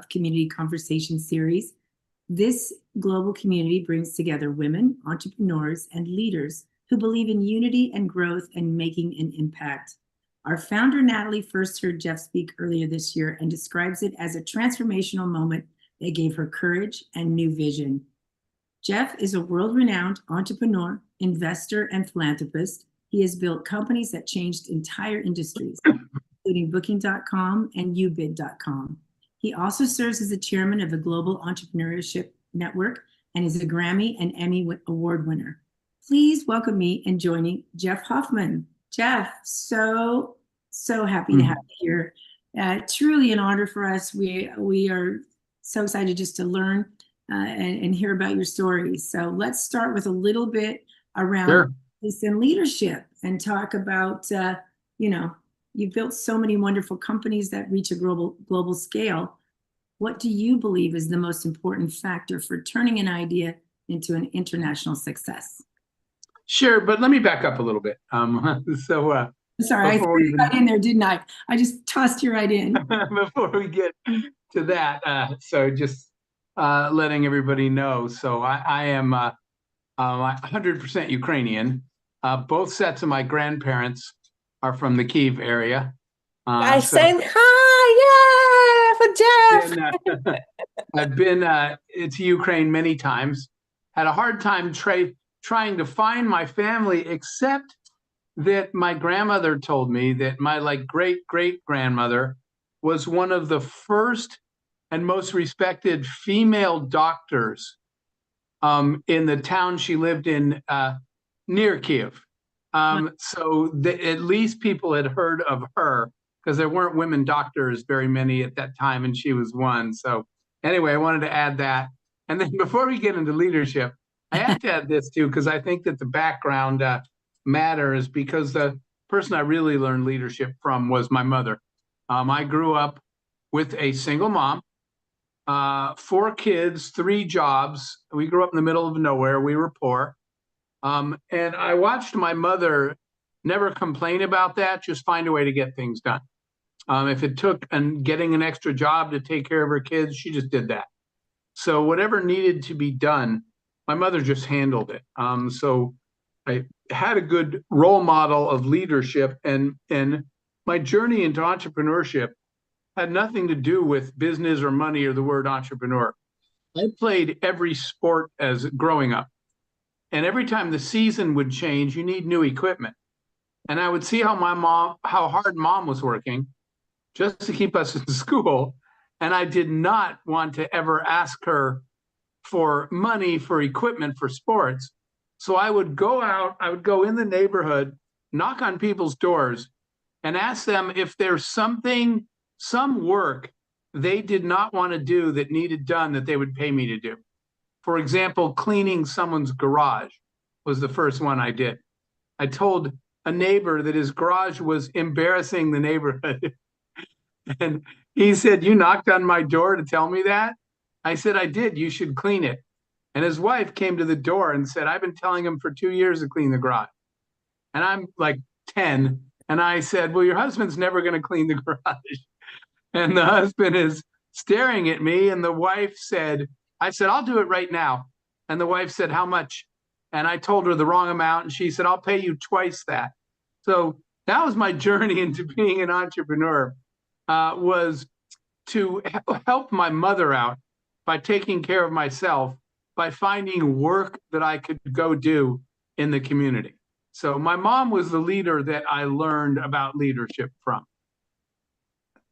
Love Community Conversation Series. This global community brings together women, entrepreneurs, and leaders who believe in unity and growth and making an impact. Our founder, Natalie, first heard Jeff speak earlier this year and describes it as a transformational moment that gave her courage and new vision. Jeff is a world-renowned entrepreneur, investor, and philanthropist. He has built companies that changed entire industries, including Booking.com and Ubid.com. He also serves as the chairman of the Global Entrepreneurship Network and is a Grammy and Emmy Award winner. Please welcome me in joining Jeff Hoffman. Jeff, so happy to have you here. Truly an honor for us. We are so excited just to learn and hear about your stories. So let's start with a little bit around business and leadership and talk about, you've built so many wonderful companies that reach a global scale. What do you believe is the most important factor for turning an idea into an international success? Sure, but let me back up a little bit. Sorry, I threw you right in there, didn't I? I just tossed you right in. Before we get to that, so just letting everybody know. So I am 100% Ukrainian. Both sets of my grandparents are from the Kyiv area. I sang hi, yeah, for Jeff. I've been to Ukraine many times. Had a hard time trying to find my family, except that my grandmother told me that my great-great-grandmother was one of the first and most respected female doctors in the town she lived in near Kyiv. So at least people had heard of her, because there weren't women doctors very many at that time, and she was one. So anyway, I wanted to add that. And then before we get into leadership, I have to add this too, because I think that the background matters, because the person I really learned leadership from was my mother. I grew up with a single mom, 4 kids, 3 jobs. We grew up in the middle of nowhere. We were poor. And I watched my mother never complain about that, just find a way to get things done. If it took getting an extra job to take care of her kids, she just did that. So whatever needed to be done, my mother just handled it. So I had a good role model of leadership, and my journey into entrepreneurship had nothing to do with business or money or the word entrepreneur. I played every sport as growing up. And every time the season would change, you need new equipment. And I would see how hard mom was working just to keep us in school. And I did not want to ever ask her for money for equipment for sports. So I would go out, I would go in the neighborhood, knock on people's doors, and ask them if there's some work they did not want to do that needed done that they would pay me to do. For example, cleaning someone's garage was the first one I did. I told a neighbor that his garage was embarrassing the neighborhood. And he said, "You knocked on my door to tell me that?" I said, "I did. You should clean it." And his wife came to the door and said, "I've been telling him for 2 years to clean the garage." And I'm like 10. And I said, "Well, your husband's never going to clean the garage." And the husband is staring at me. And the wife said, I said, "I'll do it right now." And the wife said, "How much?" And I told her the wrong amount. And she said, "I'll pay you twice that." So that was my journey into being an entrepreneur, was to help my mother out by taking care of myself, by finding work that I could go do in the community. So my mom was the leader that I learned about leadership from.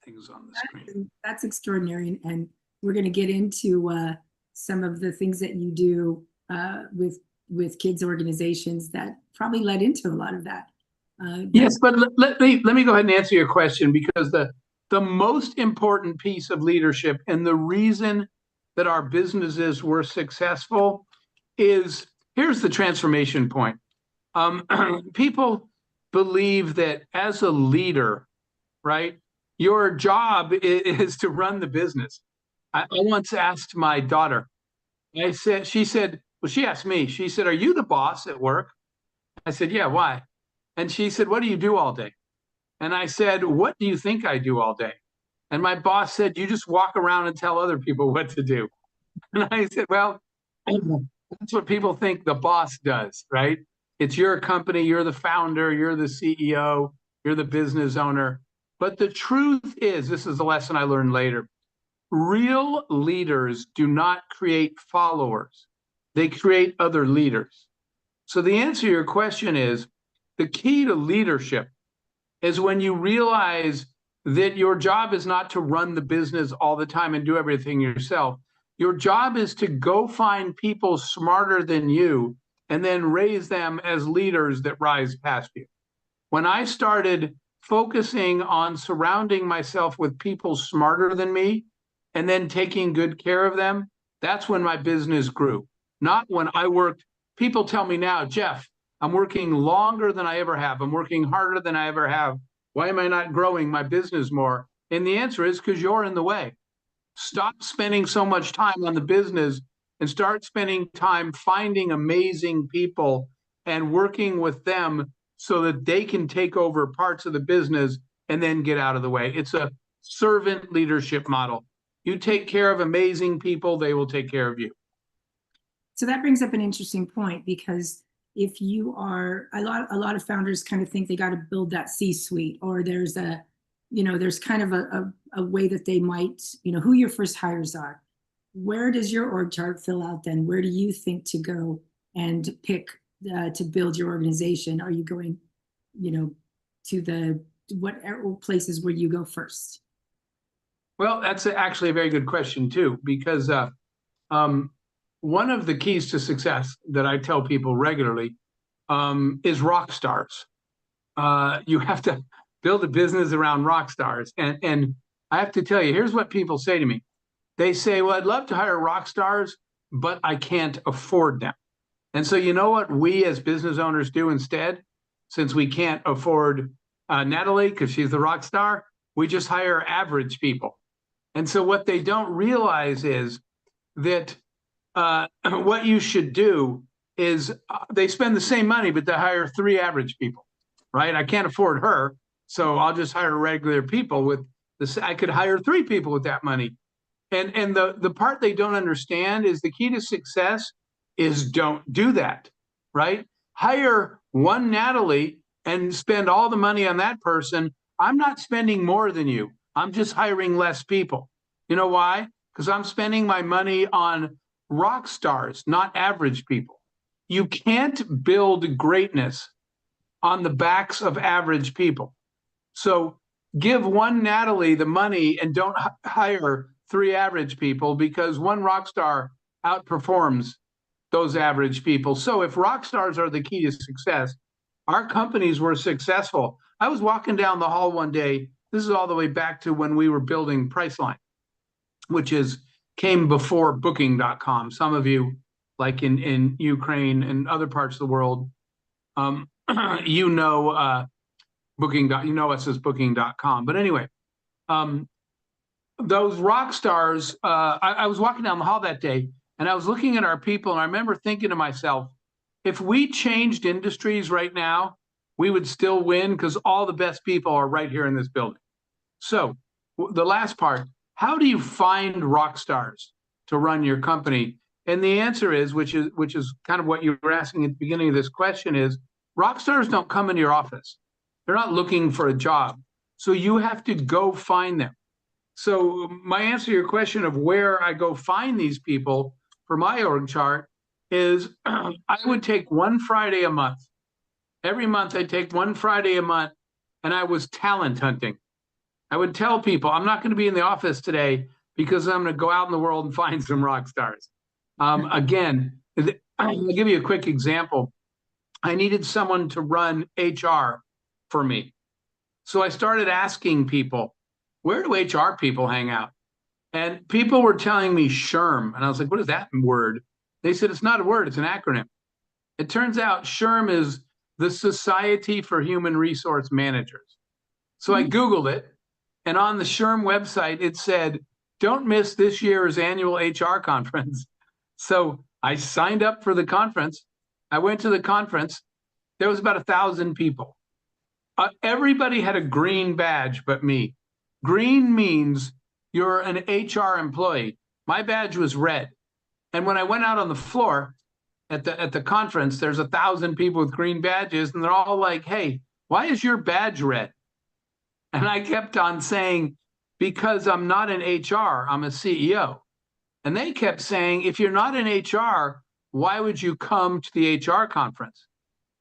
Things on the screen. That's extraordinary. And we're going to get into some of the things that you do with kids organizations that probably led into a lot of that. Yes, but let me go ahead and answer your question, because the most important piece of leadership and the reason that our businesses were successful is, here's the transformation point. People believe that as a leader, right, your job is to run the business. I once asked my daughter, she asked me, she said, "Are you the boss at work?" I said, "Yeah, why?" And she said, "What do you do all day?" And I said, "What do you think I do all day?" And my boss said, you just walk around and tell other people what to do. And I said, well, that's what people think the boss does, right? It's your company, you're the founder, you're the CEO, you're the business owner. But the truth is, this is a lesson I learned later, real leaders do not create followers. They create other leaders. So the answer to your question is, the key to leadership is when you realize that your job is not to run the business all the time and do everything yourself. Your job is to go find people smarter than you and then raise them as leaders that rise past you. When I started focusing on surrounding myself with people smarter than me and then taking good care of them, that's when my business grew. Not when I worked. People tell me now, Jeff, I'm working longer than I ever have. I'm working harder than I ever have. Why am I not growing my business more? And the answer is because you're in the way. Stop spending so much time on the business and start spending time finding amazing people and working with them so that they can take over parts of the business and then get out of the way. It's a servant leadership model. You take care of amazing people, they will take care of you. So that brings up an interesting point, because if you are, a lot of founders kind of think they got to build that C-suite, or there's a, there's kind of a way that they might, who your first hires are. Where does your org chart fill out then? Where do you think to go and pick to build your organization? Are you going, to what places where you go first? Well, that's actually a very good question too, because one of the keys to success that I tell people regularly is rock stars. You have to build a business around rock stars. And I have to tell you, here's what people say to me. They say, well, I'd love to hire rock stars, but I can't afford them. And so you know what we as business owners do instead? Since we can't afford Natalie because she's the rock star, we just hire average people. And so what they don't realize is that what you should do is they spend the same money, but they hire 3 average people, right? I can't afford her, so I'll just hire regular people with this. I could hire 3 people with that money. And the part they don't understand is the key to success is don't do that, right? Hire 1 Natalie and spend all the money on that person. I'm not spending more than you. I'm just hiring less people. You know why? Because I'm spending my money on rock stars, not average people. You can't build greatness on the backs of average people. So give 1 Natalie the money and don't hire 3 average people, because 1 rock star outperforms those average people. So if rock stars are the key to success, our companies were successful. I was walking down the hall one day. This is all the way back to when we were building Priceline, which came before Booking.com. Some of you, like in Ukraine and other parts of the world, Booking. You know us as Booking.com. But anyway, those rock stars. I was walking down the hall that day, and I was looking at our people, and I remember thinking to myself, if we changed industries right now, we would still win, because all the best people are right here in this building. So the last part, how do you find rock stars to run your company? And the answer is, which is kind of what you were asking at the beginning of this question, is rock stars don't come into your office. They're not looking for a job. So you have to go find them. So my answer to your question of where I go find these people for my org chart is I would take 1 Friday a month. Every month I take 1 Friday a month, and I was talent hunting. I would tell people, I'm not going to be in the office today because I'm going to go out in the world and find some rock stars. Again, I'll give you a quick example. I needed someone to run HR for me. So I started asking people, where do HR people hang out? And people were telling me SHRM. And I was like, what is that word? They said, it's not a word, it's an acronym. It turns out SHRM is the Society for Human Resource Managers. So I Googled it, and on the SHRM website, it said, don't miss this year's annual HR conference. So I signed up for the conference. I went to the conference. There was about 1,000 people. Everybody had a green badge but me. Green means you're an HR employee. My badge was red. And when I went out on the floor at the conference, there's 1,000 people with green badges, and they're all like, hey, why is your badge red? And I kept on saying, because I'm not in HR, I'm a CEO. And they kept saying, if you're not in HR, why would you come to the HR conference?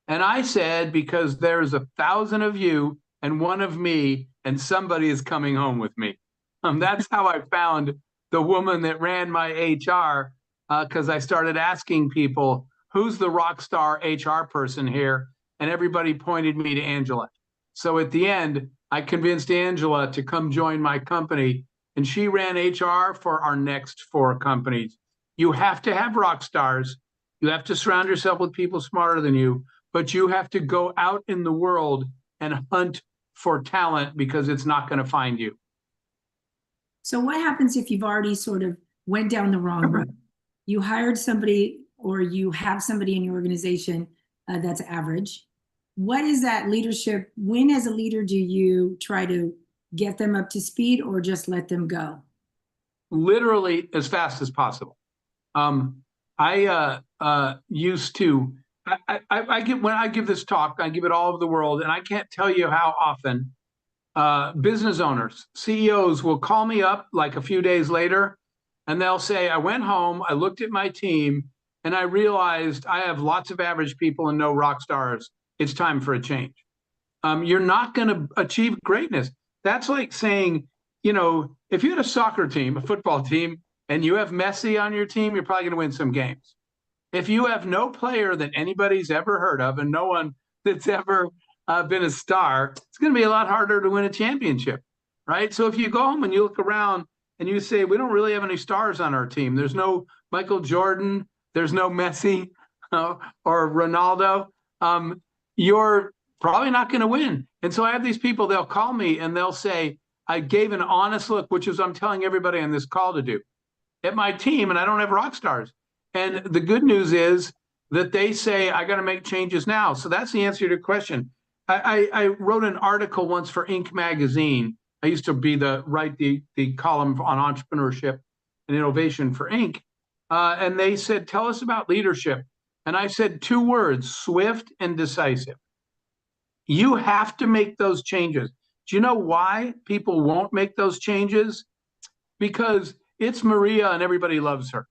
And I said, because there's 1,000 of you and one of me, and somebody is coming home with me. That's how I found the woman that ran my HR, because I started asking people, who's the rock star HR person here? And everybody pointed me to Angela. So at the end, I convinced Angela to come join my company, and she ran HR for our next 4 companies. You have to have rock stars. You have to surround yourself with people smarter than you, but you have to go out in the world and hunt for talent, because it's not going to find you. So what happens if you've already sort of went down the wrong road? You hired somebody, or you have somebody in your organization that's average. What is that leadership? When as a leader do you try to get them up to speed, or just let them go? Literally as fast as possible. I used to, when I give this talk, I give it all over the world, and I can't tell you how often business owners, CEOs will call me up like a few days later, and they'll say, I went home, I looked at my team, and I realized I have lots of average people and no rock stars. It's time for a change. You're not going to achieve greatness. That's like saying, you know, if you had a soccer team, a football team, and you have Messi on your team, you're probably going to win some games. If you have no player that anybody's ever heard of and no one that's ever been a star, it's going to be a lot harder to win a championship, right? So if you go home and you look around and you say, we don't really have any stars on our team. There's no Michael Jordan, there's no Messi or Ronaldo. You're probably not going to win. And so I have these people, they'll call me and they'll say, I gave an honest look, which is I'm telling everybody on this call to do, at my team, and I don't have rock stars. And the good news is that they say, I got to make changes now. So that's the answer to your question. I wrote an article once for Inc. magazine. I used to write the column on entrepreneurship and innovation for Inc. And they said, tell us about leadership. And I said 2 words, swift and decisive. You have to make those changes. Do you know why people won't make those changes? Because it's Maria and everybody loves her.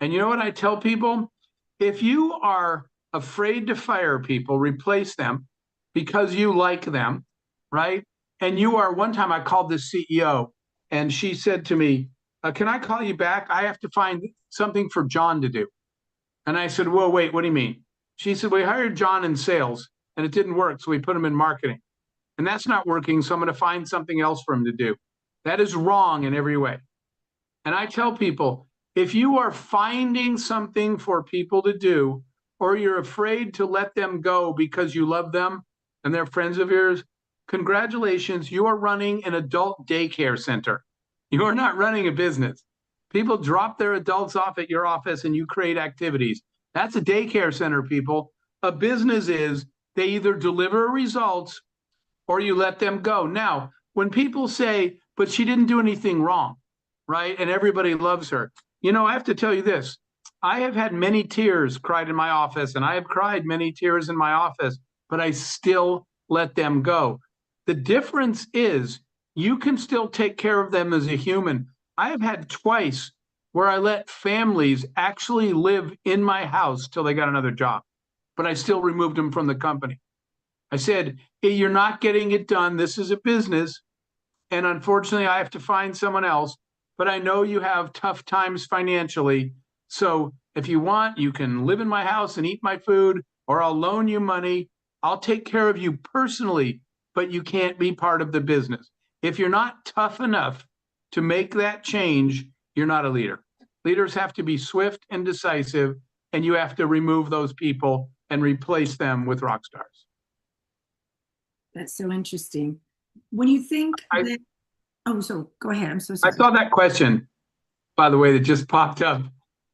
And you know what I tell people? If you are afraid to fire people, replace them because you like them, right? And you are, one time I called this CEO and she said to me, can I call you back? I have to find something for John to do. And I said, well, wait, what do you mean? She said, we hired John in sales and it didn't work, so we put him in marketing. And that's not working, so I'm going to find something else for him to do. That is wrong in every way. And I tell people, if you are finding something for people to do, or you're afraid to let them go because you love them and they're friends of yours, congratulations, you are running an adult daycare center. You are not running a business. People drop their adults off at your office and you create activities. That's a daycare center, people. A business is they either deliver results or you let them go. Now, when people say, but she didn't do anything wrong, right? And everybody loves her. You know, I have to tell you this. I have had many tears cried in my office, and I have cried many tears in my office, but I still let them go. The difference is you can still take care of them as a human. I have had twice where I let families actually live in my house till they got another job, but I still removed them from the company. I said, hey, you're not getting it done. This is a business. And unfortunately, I have to find someone else. But I know you have tough times financially. So if you want, you can live in my house and eat my food, or I'll loan you money. I'll take care of you personally, but you can't be part of the business. If you're not tough enough to make that change, you're not a leader. Leaders have to be swift and decisive, and you have to remove those people and replace them with rock stars. That's so interesting. When you think that, so go ahead. I'm so sorry. I saw that question, by the way, that just popped up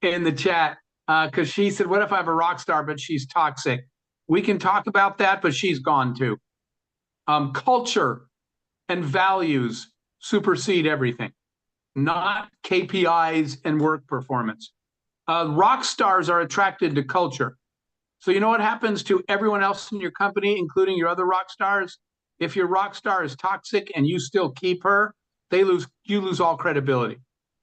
in the chat, because she said, what if I have a rock star, but she's toxic? We can talk about that, but she's gone too. Culture and values supersede everything, not KPIs and work performance. Rock stars are attracted to culture. So you know what happens to everyone else in your company, including your other rock stars? If your rock star is toxic and you still keep her, you lose all credibility.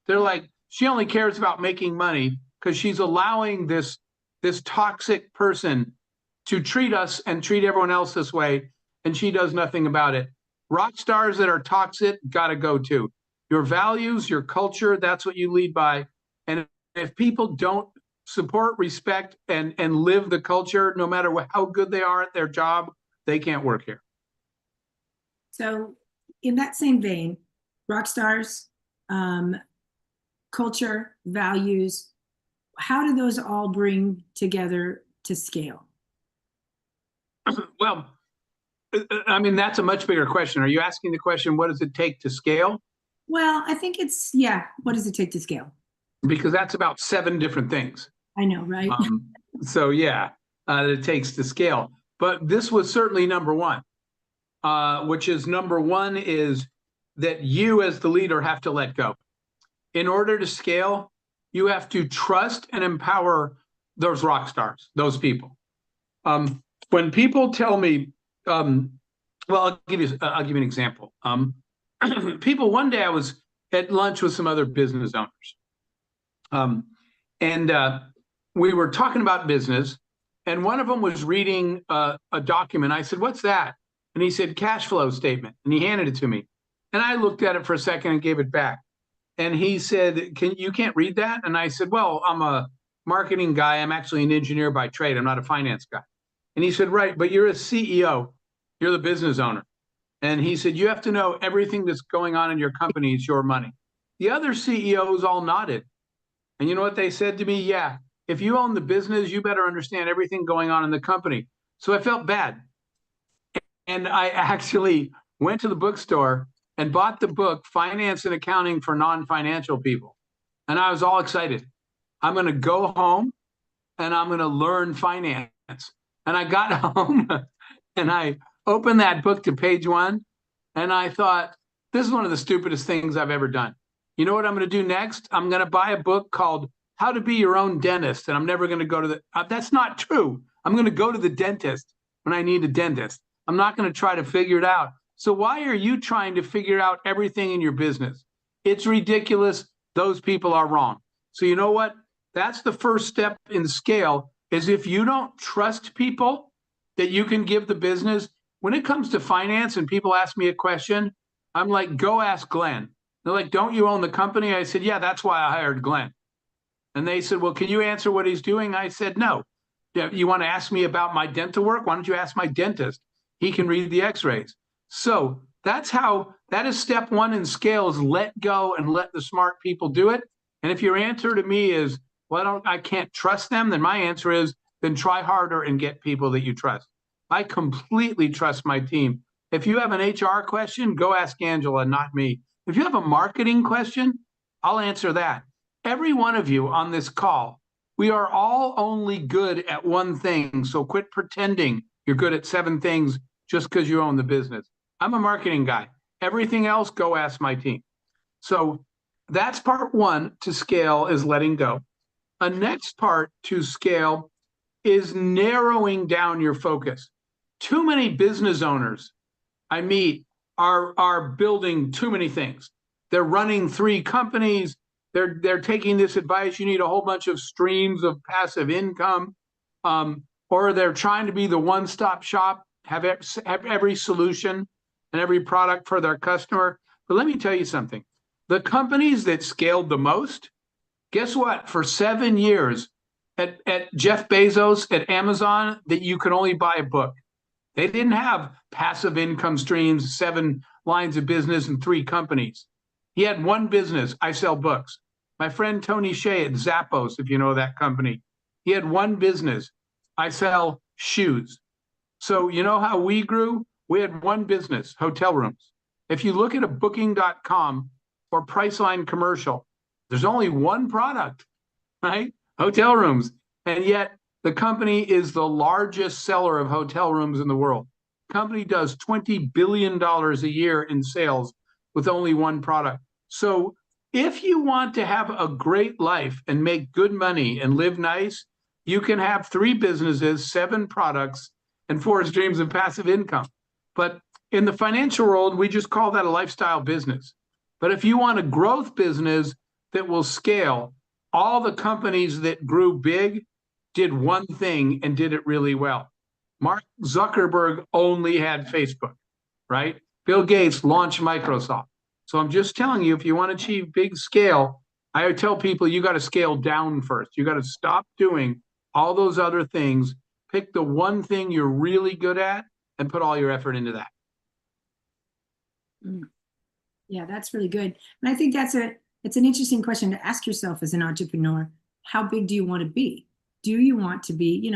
They're like, she only cares about making money because she's allowing this toxic person to treat us and treat everyone else this way, and she does nothing about it. Rock stars that are toxic gotta go too. Your values, your culture, that's what you lead by. And if people don't support, respect, and live the culture, no matter how good they are at their job, they can't work here. So in that same vein, rock stars, culture, values, how do those all bring together to scale? Well, I mean, that's a much bigger question. Are you asking the question, what does it take to scale? Well, I think it's, yeah, what does it take to scale? Because that's about 7 different things. I know, right? So yeah, it takes to scale. But this was certainly number one, which is number one is that you as the leader have to let go. In order to scale, you have to trust and empower those rock stars, those people. When people tell me, well, I'll give you an example. People, one day I was at lunch with some other business owners. And we were talking about business, and one of them was reading a document. I said, "What's that?" And he said, "Cash flow statement." And he handed it to me. And I looked at it for a second and gave it back. And he said, you can't read that? And I said, "Well, I'm a marketing guy. I'm actually an engineer by trade. I'm not a finance guy." And he said, "Right, but you're a CEO. You're the business owner." And he said, "You have to know everything that's going on in your company is your money." The other CEOs all nodded. And you know what they said to me? "Yeah, if you own the business, you better understand everything going on in the company." So I felt bad. And I actually went to the bookstore and bought the book, Finance and Accounting for Non-Financial People. And I was all excited. I'm going to go home and I'm going to learn finance. And I got home and I opened that book to page 1. And I thought, this is one of the stupidest things I've ever done. You know what I'm going to do next? I'm going to buy a book called How to Be Your Own Dentist. And I'm never going to go to the, that's not true. I'm going to go to the dentist when I need a dentist. I'm not going to try to figure it out. So why are you trying to figure out everything in your business? It's ridiculous. Those people are wrong. So you know what? That's the first step in scale, is if you don't trust people that you can give the business. When it comes to finance and people ask me a question, I'm like, go ask Glenn. They're like, "Don't you own the company?" I said, "Yeah, that's why I hired Glenn." And they said, "Well, can you answer what he's doing?" I said, "No." "You want to ask me about my dental work? Why don't you ask my dentist? He can read the x-rays." So that is step 1 in scale, is let go and let the smart people do it. And if your answer to me is, "Well, I can't trust them," then my answer is, then try harder and get people that you trust. I completely trust my team. If you have an HR question, go ask Angela, not me. If you have a marketing question, I'll answer that. Every one of you on this call, we are all only good at one thing. So quit pretending you're good at 7 things just because you own the business. I'm a marketing guy. Everything else, go ask my team. So that's part 1 to scale, is letting go. A next part to scale is narrowing down your focus. Too many business owners I meet are building too many things. They're running 3 companies. They're taking this advice, you need a whole bunch of streams of passive income, or they're trying to be the one-stop shop, have every solution and every product for their customer. But let me tell you something. The companies that scaled the most, guess what? For 7 years at Jeff Bezos at Amazon, that you could only buy a book. They didn't have passive income streams, 7 lines of business, and 3 companies. He had one business: I sell books. My friend Tony Hsieh at Zappos, if you know that company, he had one business: I sell shoes. So you know how we grew? We had one business: hotel rooms. If you look at a Booking.com or Priceline commercial, there's only one product, right? Hotel rooms. And yet the company is the largest seller of hotel rooms in the world. The company does $20 billion a year in sales with only one product. So if you want to have a great life and make good money and live nice, you can have 3 businesses, 7 products, and 4 streams of passive income. But in the financial world, we just call that a lifestyle business. But if you want a growth business that will scale, all the companies that grew big did one thing and did it really well. Mark Zuckerberg only had Facebook, right? Bill Gates launched Microsoft. So I'm just telling you, if you want to achieve big scale, I tell people you got to scale down first. You got to stop doing all those other things. Pick the one thing you're really good at and put all your effort into that. Yeah, that's really good. And I think it's an interesting question to ask yourself as an entrepreneur. How big do you want to be? Do you want to be,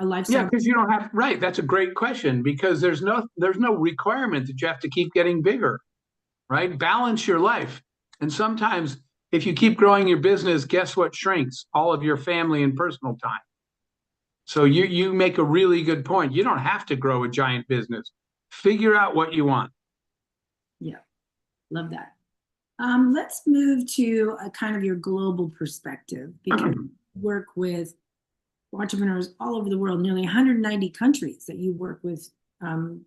a lifestyle? Yeah, because you don't have, right. That's a great question, because there's no requirement that you have to keep getting bigger, right? Balance your life. And sometimes if you keep growing your business, guess what shrinks? All of your family and personal time. So you make a really good point. You don't have to grow a giant business. Figure out what you want. Yeah, love that. Let's move to a kind of your global perspective, because you work with entrepreneurs all over the world, nearly 190 countries that you work with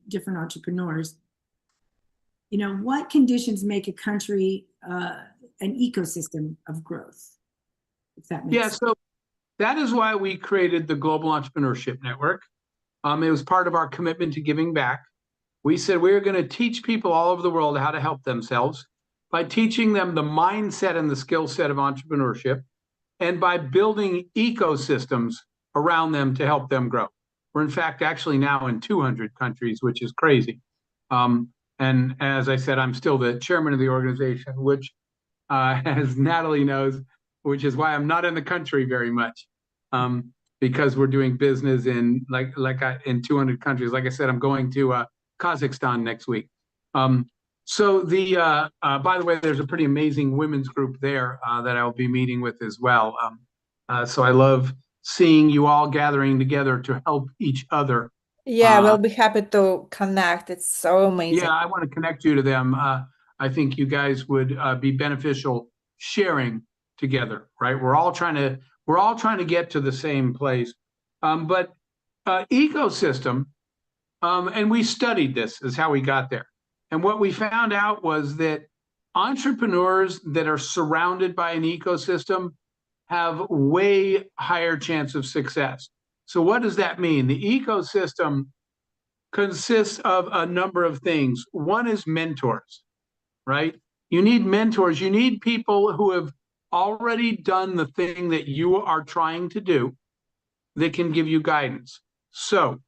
different entrepreneurs. What conditions make a country an ecosystem of growth? If that makes sense. So that is why we created the Global Entrepreneurship Network. It was part of our commitment to giving back. We said we were going to teach people all over the world how to help themselves by teaching them the mindset and the skill set of entrepreneurship, and by building ecosystems around them to help them grow. We're in fact actually now in 200 countries, which is crazy. And as I said, I'm still the chairman of the organization, which, as Natalie knows, which is why I'm not in the country very much, because we're doing business in in 200 countries. Like I said, I'm going to Kazakhstan next week. So by the way, there's a pretty amazing women's group there that I'll be meeting with as well. So I love seeing you all gathering together to help each other. Yeah, we'll be happy to connect. It's so amazing. Yeah, I want to connect you to them. I think you guys would be beneficial sharing together, right? We're all trying to get to the same place. But ecosystem, and we studied this, is how we got there. And what we found out was that entrepreneurs that are surrounded by an ecosystem have way higher chance of success. So what does that mean? The ecosystem consists of a number of things. One is mentors, right? You need mentors. You need people who have already done the thing that you are trying to do that can give you guidance. So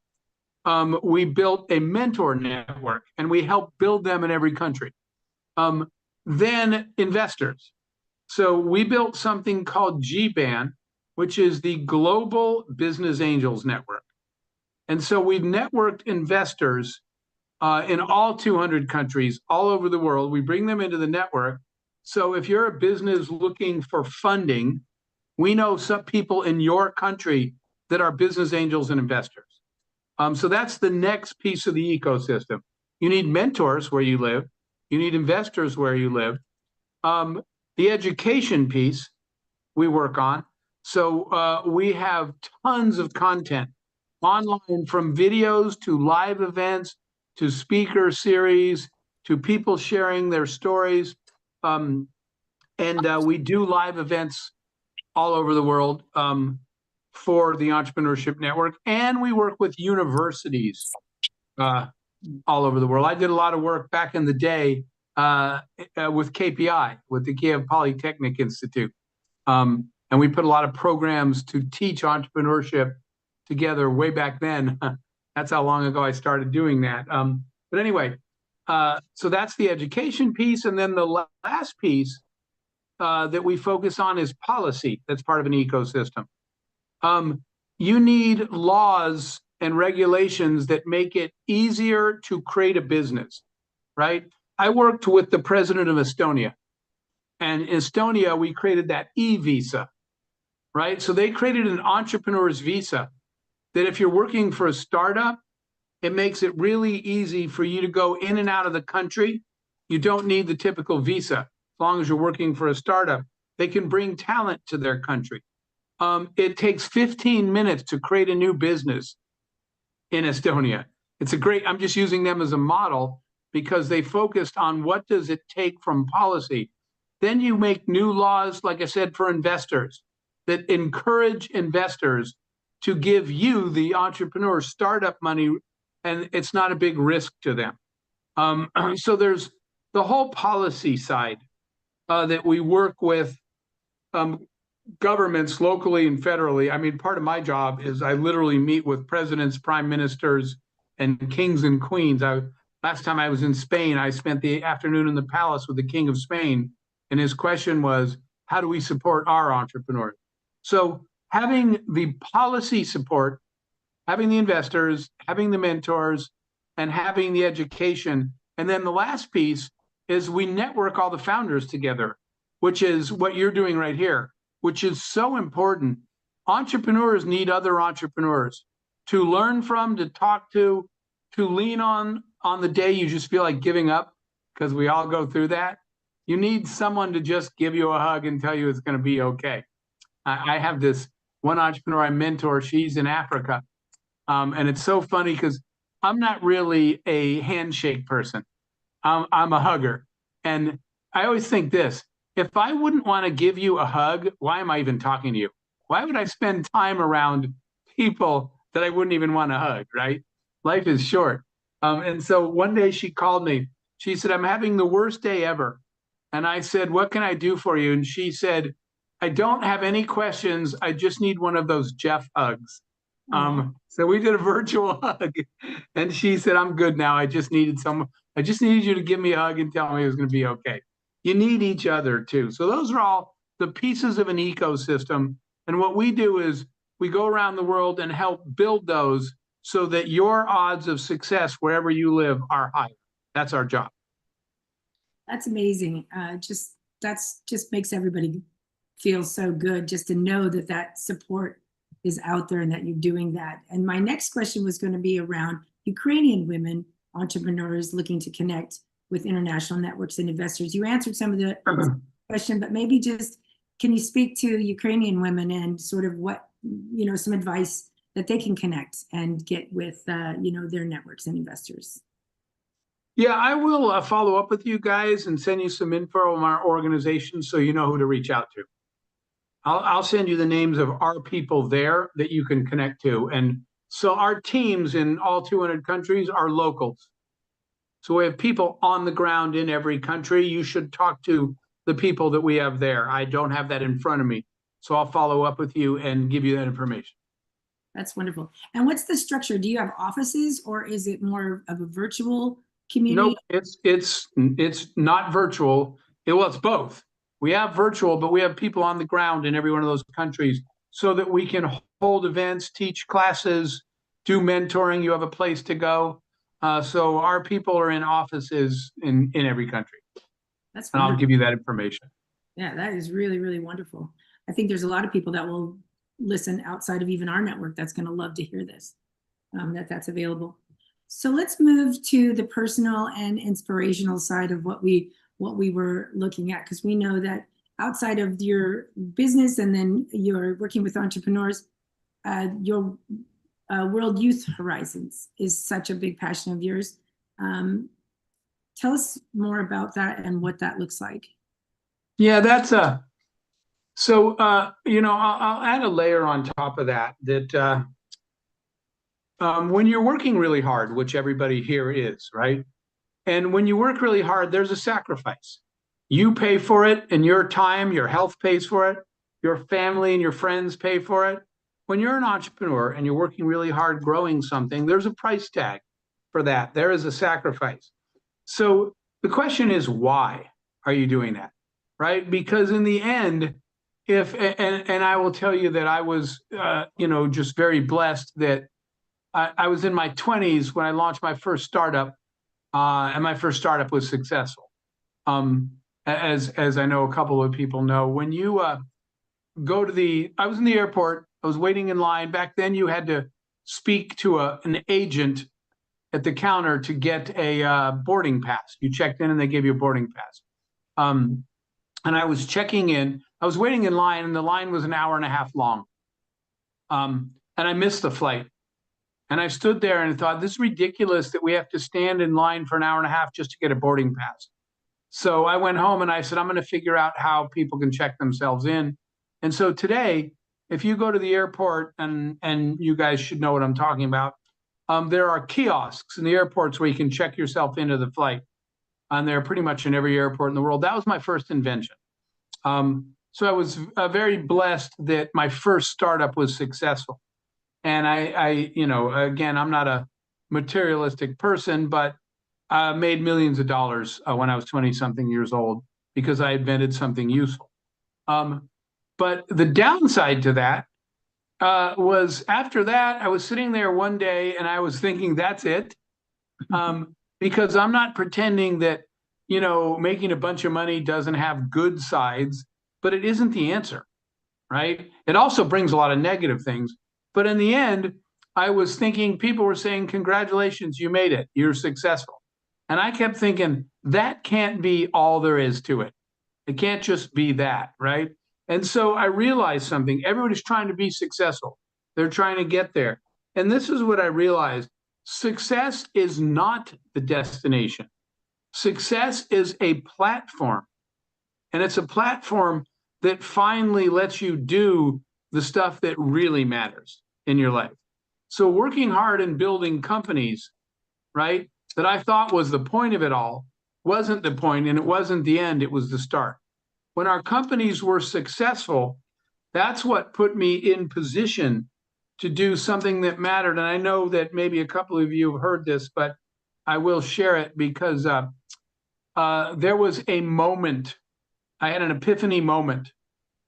we built a mentor network, and we help build them in every country. Then investors. So we built something called GBAN, which is the Global Business Angels Network. And so we've networked investors in all 200 countries, all over the world. We bring them into the network. So if you're a business looking for funding, we know some people in your country that are business angels and investors. So that's the next piece of the ecosystem. You need mentors where you live. You need investors where you live. The education piece we work on. So we have tons of content online, from videos to live events to speaker series to people sharing their stories. And we do live events all over the world for the Entrepreneurship Network. And we work with universities all over the world. I did a lot of work back in the day with KPI, with the Kiev Polytechnic Institute. And we put a lot of programs to teach entrepreneurship together way back then. That's how long ago I started doing that. But anyway, so that's the education piece. And then the last piece that we focus on is policy. That's part of an ecosystem. You need laws and regulations that make it easier to create a business, right? I worked with the president of Estonia. And in Estonia, we created that e-visa, right? So they created an entrepreneur's visa that if you're working for a startup, it makes it really easy for you to go in and out of the country You don't need the typical visa. As long as you're working for a startup, they can bring talent to their country. It takes 15 minutes to create a new business in Estonia. It's a great, I'm just using them as a model because they focused on what does it take from policy. Then you make new laws, like I said, for investors that encourage investors to give you, the entrepreneur, startup money, and it's not a big risk to them. So there's the whole policy side that we work with governments locally and federally. I mean, part of my job is I literally meet with presidents, prime ministers, and kings and queens. Last time I was in Spain, I spent the afternoon in the palace with the King of Spain, and his question was, how do we support our entrepreneurs? So having the policy support, having the investors, having the mentors, and having the education. And then the last piece is we network all the founders together, which is what you're doing right here, which is so important. Entrepreneurs need other entrepreneurs to learn from, to talk to lean on the day you just feel like giving up, because we all go through that. You need someone to just give you a hug and tell you it's going to be okay. I have this one entrepreneur I mentor, she's in Africa. And it's so funny because I'm not really a handshake person. I'm a hugger. And I always think this, if I wouldn't want to give you a hug, why am I even talking to you? Why would I spend time around people that I wouldn't even want to hug, right? Life is short. And so one day she called me. She said, I'm having the worst day ever. And I said, what can I do for you? And she said, I don't have any questions. I just need one of those Jeff hugs. So we did a virtual hug. And she said, I'm good now. I just needed you to give me a hug and tell me it was going to be okay. You need each other too. So those are all the pieces of an ecosystem. And what we do is we go around the world and help build those so that your odds of success wherever you live are higher. That's our job. That's amazing. That's just makes everybody feel so good just to know that that support is out there and that you're doing that. And my next question was going to be around Ukrainian women entrepreneurs looking to connect with international networks and investors. You answered some of the question, but maybe just can you speak to Ukrainian women and sort of what, some advice that they can connect and get with, their networks and investors? Yeah, I will follow up with you guys and send you some info on our organization so you know who to reach out to. I'll send you the names of our people there that you can connect to. And so our teams in all 200 countries are locals. So we have people on the ground in every country. You should talk to the people that we have there. I don't have that in front of me. So I'll follow up with you and give you that information. That's wonderful. And what's the structure? Do you have offices or is it more of a virtual community? Nope, it's not virtual. It's both. We have virtual, but we have people on the ground in every one of those countries so that we can hold events, teach classes, do mentoring. You have a place to go. So our people are in offices in every country. That's wonderful. And I'll give you that information. Yeah, that is really, really wonderful. I think there's a lot of people that will listen outside of even our network that's going to love to hear this, that's available. So let's move to the personal and inspirational side of what we were looking at, because we know that outside of your business and then you're working with entrepreneurs, your World Youth Horizons is such a big passion of yours. Tell us more about that and what that looks like. Yeah, that's so I'll add a layer on top of that when you're working really hard, which everybody here is, right? And when you work really hard, there's a sacrifice. You pay for it and your time, your health pays for it, your family and your friends pay for it. When you're an entrepreneur and you're working really hard growing something, there's a price tag for that. There is a sacrifice. So the question is, why are you doing that, right? Because in the end, and I will tell you that I was, just very blessed that I was in my 20s when I launched my first startup, and my first startup was successful. As I know a couple of people know, when you I was in the airport, I was waiting in line. Back then you had to speak to an agent at the counter to get a boarding pass. You checked in and they gave you a boarding pass. And I was checking in. I was waiting in line, and the line was an hour and a half long. And I missed the flight. And I stood there and thought, this is ridiculous that we have to stand in line for an hour and a half just to get a boarding pass. So I went home and I said, I'm going to figure out how people can check themselves in. And so today, if you go to the airport, and you guys should know what I'm talking about, there are kiosks in the airports where you can check yourself into the flight. And they're pretty much in every airport in the world. That was my first invention. So I was very blessed that my first startup was successful. And I, you know, again, I'm not a materialistic person, but I made millions of dollars when I was 20-something years old because I invented something useful. But the downside to that was after that, I was sitting there one day and I was thinking, that's it. Because I'm not pretending that, you know, making a bunch of money doesn't have good sides, but it isn't the answer, right? It also brings a lot of negative things. But in the end, I was thinking, people were saying, congratulations, you made it, you're successful. And I kept thinking, that can't be all there is to it. It can't just be that, right? And so I realized something. Everybody's trying to be successful. They're trying to get there. And this is what I realized. Success is not the destination. Success is a platform. And it's a platform that finally lets you do the stuff that really matters in your life. So working hard and building companies, right, that I thought was the point of it all, wasn't the point, and it wasn't the end, it was the start. When our companies were successful, that's what put me in position to do something that mattered. And I know that maybe a couple of you have heard this, but I will share it because there was a moment, I had an epiphany moment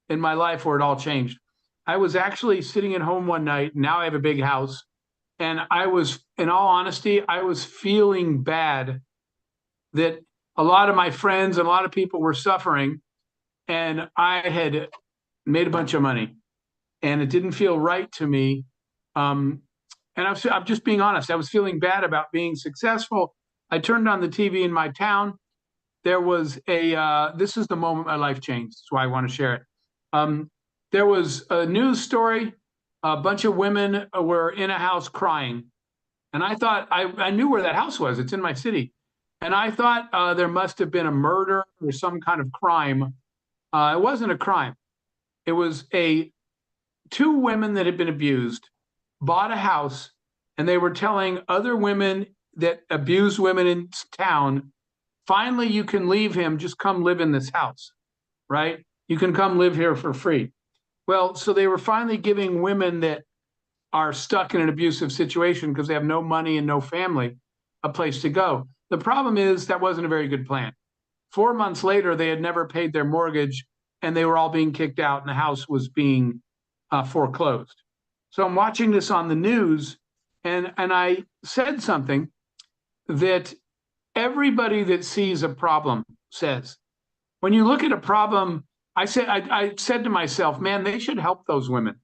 in my life where it all changed. I was actually sitting at home one night. Now I have a big house. And I was, in all honesty, I was feeling bad that a lot of my friends and a lot of people were suffering. And I had made a bunch of money. And it didn't feel right to me. And I'm just being honest. I was feeling bad about being successful. I turned on the TV in my town. There was this is the moment my life changed. That's why I want to share it. There was a news story. A bunch of women were in a house crying. And I thought, I knew where that house was. It's in my city. And I thought there must have been a murder or some kind of crime. It wasn't a crime. It was two women that had been abused, bought a house, and they were telling other women that abused women in town, finally, you can leave him, just come live in this house, right? You can come live here for free. Well, so they were finally giving women that are stuck in an abusive situation because they have no money and no family a place to go. The problem is that wasn't a very good plan. 4 months later, they had never paid their mortgage and they were all being kicked out and the house was being foreclosed. So I'm watching this on the news and I said something that everybody that sees a problem says. When you look at a problem, I said to myself, man, they should help those women.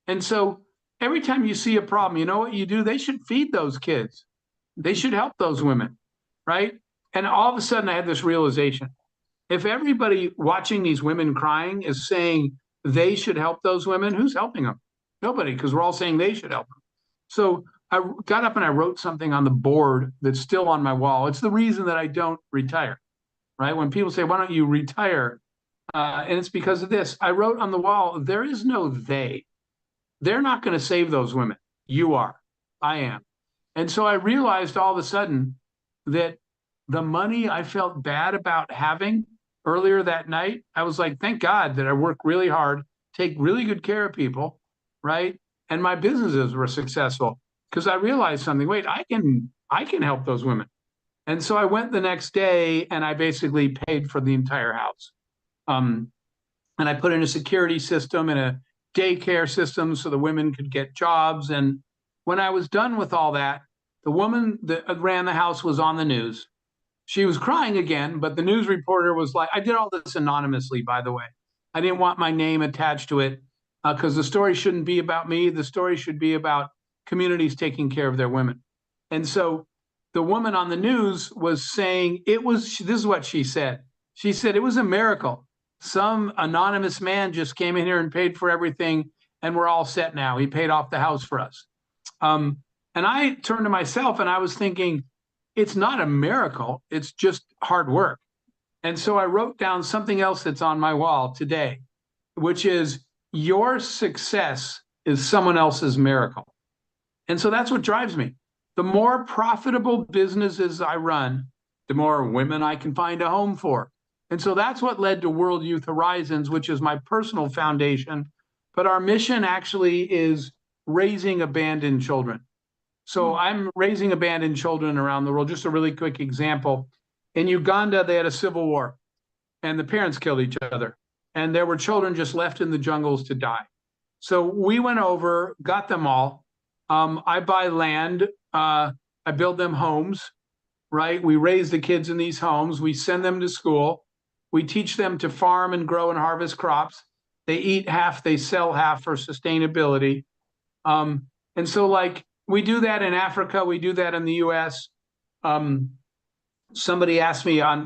And so every time you see a problem, you know what you do? They should feed those kids. They should help those women, right? And all of a sudden I had this realization. If everybody watching these women crying is saying they should help those women, who's helping them? Nobody, because we're all saying they should help them. So I got up and I wrote something on the board that's still on my wall. It's the reason that I don't retire, right? When people say, why don't you retire? And it's because of this. I wrote on the wall, there is no they. They're not going to save those women. You are. I am. And so I realized all of a sudden that the money I felt bad about having earlier that night, I was like, thank God that I work really hard, take really good care of people, right? And my businesses were successful because I realized something. Wait, I can help those women. And so I went the next day and I basically paid for the entire house. And I put in a security system and a daycare system so the women could get jobs. And when I was done with all that, the woman that ran the house was on the news. She was crying again, but the news reporter was like, I did all this anonymously, by the way. I didn't want my name attached to it because the story shouldn't be about me. The story should be about communities taking care of their women. And so the woman on the news was saying this is what she said. She said it was a miracle. Some anonymous man just came in here and paid for everything, and we're all set now. He paid off the house for us. And I turned to myself and I was thinking, it's not a miracle. It's just hard work. And so I wrote down something else that's on my wall today, which is your success is someone else's miracle. And so that's what drives me. The more profitable businesses I run, the more women I can find a home for. And so that's what led to World Youth Horizons, which is my personal foundation. But our mission actually is raising abandoned children. So I'm raising abandoned children around the world. Just a really quick example. In Uganda, they had a civil war and the parents killed each other. And there were children just left in the jungles to die. So we went over, got them all. I buy land. I build them homes, right? We raise the kids in these homes. We send them to school. We teach them to farm and grow and harvest crops. They eat half, they sell half for sustainability. And so like we do that in Africa, we do that in the US. Somebody asked me I